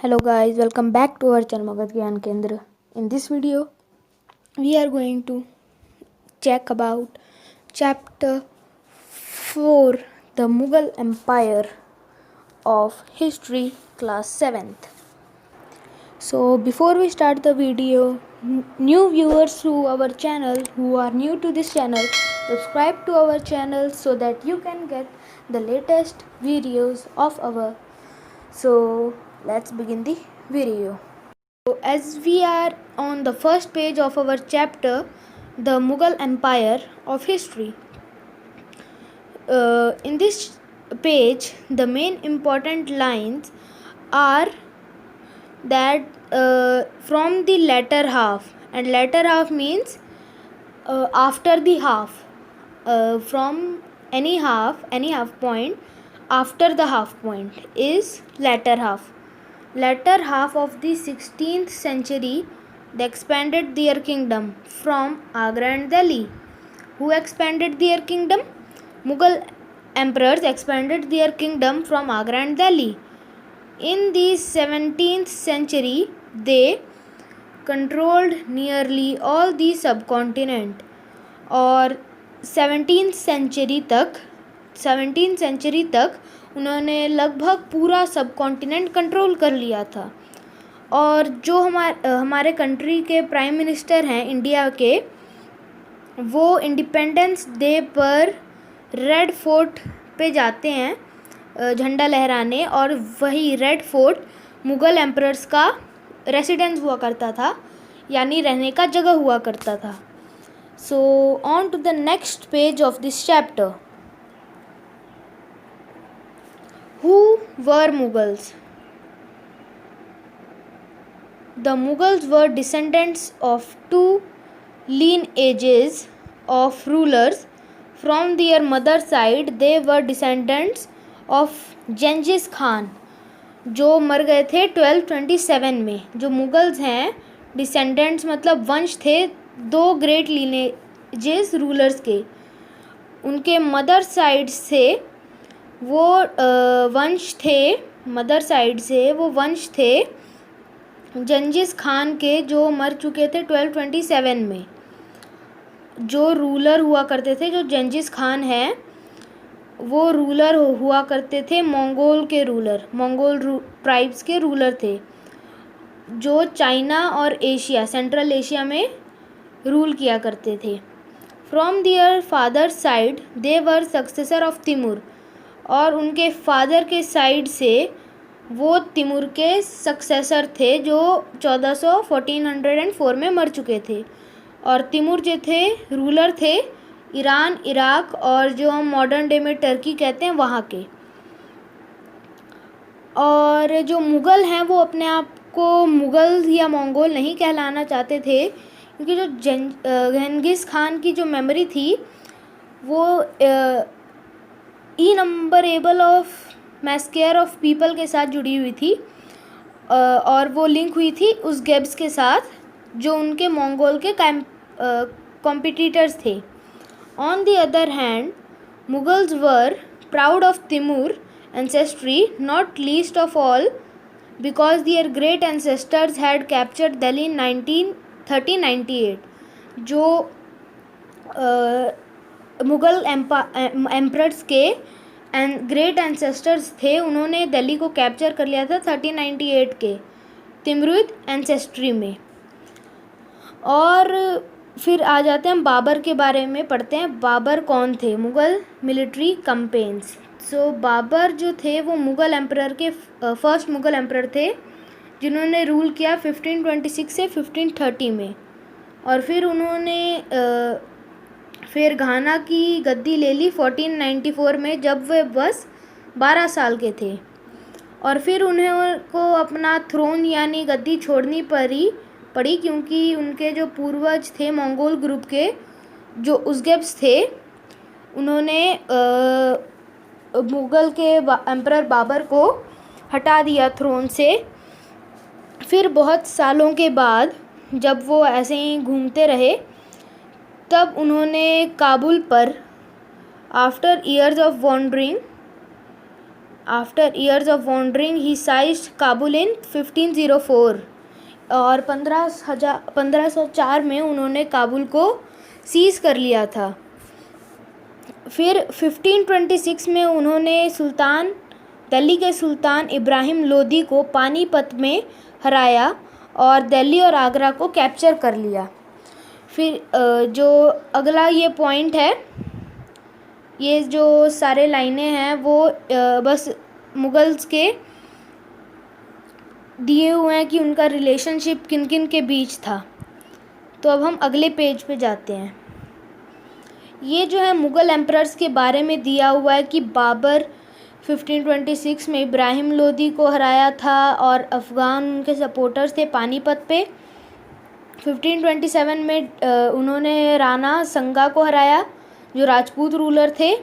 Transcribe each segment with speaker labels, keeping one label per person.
Speaker 1: Hello guys, welcome back to our channel Magad Gyan Kendra. In this video, we are going to check about chapter 4, the Mughal Empire of History, class 7th. So before we start the video, new viewers to our channel who are new to this channel, subscribe to our channel so that you can get the latest videos of our. So let's begin the video. So as we are on the first page of our chapter, the Mughal Empire of History. In this page, the main important lines are that from the latter half, and latter half means after the half, from any half point after the half point is latter half. Latter half of the 16th century, they expanded their kingdom from Agra and Delhi. Who expanded their kingdom? Mughal emperors expanded their kingdom from Agra and Delhi. In the 17th century, they controlled nearly all the subcontinent. और 17th century तक उन्होंने लगभग पूरा सब continent control कर लिया था. और जो हमारे कंट्री के प्राइम मिनिस्टर हैं इंडिया के, वो इंडिपेंडेंस डे पर रेड फोर्ट पे जाते हैं झंडा लहराने, और वही रेड फोर्ट मुग़ल एम्परर्स का रेसिडेंस हुआ करता था, यानी रहने का जगह हुआ करता था. So on to the next page of this chapter. Who were Mughals? The Mughals were descendants of two lineages of rulers. From their mother side, they were descendants of Genghis Khan, जो मर गए थे 1227 में. जो Mughals हैं, descendants मतलब वंश थे दो ग्रेट लिनेजेस रूलर्स के. उनके मदर साइड से वो वंश थे जंजिस खान के, जो मर चुके थे 1227 में. जो रूलर हुआ करते थे, जो जंजिस खान हैं, वो रूलर हुआ करते थे मंगोल ट्राइब्स के रूलर थे, जो चाइना और एशिया, सेंट्रल एशिया में रूल किया करते थे. From their father side they were successor of Timur, और उनके फादर के साइड से वो तिमूर के सक्सेसर थे, जो 1404 में मर चुके थे. और तिमूर जो थे रूलर थे ईरान, इराक और जो हम मॉडर्न डे में टर्की कहते हैं वहाँ के. और जो मुग़ल हैं वो अपने आप को मुग़ल या मंगोल नहीं कहलाना चाहते थे, क्योंकि जो जंगिस खान की जो मेमोरी थी वो इनम्बरेबल ऑफ मैस्केयर ऑफ पीपल के साथ जुड़ी हुई थी, और वो लिंक हुई थी उस गेब्स के साथ जो उनके मंगोल के कॉम्पिटिटर्स थे. On the other hand, Mughals were proud of Timur ancestry, not least of all because their great ancestors had captured Delhi in 1398. जो मुग़ल एम्परर्स के ग्रेट एंसेस्टर्स थे, उन्होंने दिल्ली को कैप्चर कर लिया था 1398 के तिमूरिद एंसेस्ट्री में. और फिर आ जाते हैं बाबर के बारे में पढ़ते हैं. बाबर कौन थे? Mughal military campaigns. So Babur जो थे वो मुग़ल एम्परर के फर्स्ट मुग़ल एम्परर थे, जिन्होंने रूल किया 1526 से 1530 में. और फिर उन्होंने फिर घाना की गद्दी ले ली 1494 में, जब वे बस 12 साल के थे. और फिर उन्हें को अपना थ्रोन यानी गद्दी छोड़नी पड़ी, क्योंकि उनके जो पूर्वज थे मंगोल ग्रुप के, जो उज़्बेक्स थे, उन्होंने मुग़ल के एम्परर बाबर को हटा दिया थ्रोन से. फिर बहुत सालों के बाद जब वो ऐसे ही घूमते रहे, तब उन्होंने काबुल पर after years of wandering after years of wandering he seized Kabul in 1504 और 1504 में उन्होंने काबुल को सीज़ कर लिया था। फिर 1526 में उन्होंने दिल्ली के सुल्तान इब्राहिम लोदी को पानीपत में हराया और दिल्ली और आगरा को कैप्चर कर लिया। फिर जो अगला ये पॉइंट है, ये जो सारे लाइनें हैं वो बस मुगल्स के दिए हुए हैं कि उनका रिलेशनशिप किन किन के बीच था। तो अब हम अगले पेज पे जाते हैं। ये जो है मुग़ल एम्परर्स के बारे में दिया हुआ है कि बाबर 1526 में इब्राहिम लोदी को हराया था और अफ़गान उनके सपोर्टर्स थे पानीपत पे। 1527 में उन्होंने राणा संगा को हराया जो राजपूत रूलर थे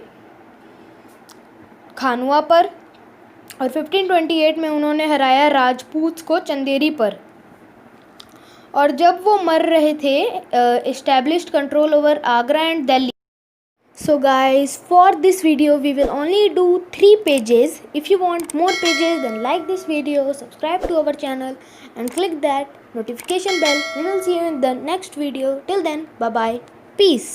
Speaker 1: खानुआ पर, और 1528 में उन्होंने हराया राजपूत को चंदेरी पर। और जब वो मर रहे थे established control over Agra and Delhi. So guys, for this video we will only do 3 pages. If you want more pages then like this video, subscribe to our channel and click that notification bell. We will see you in the next video. Till then, bye bye. Peace.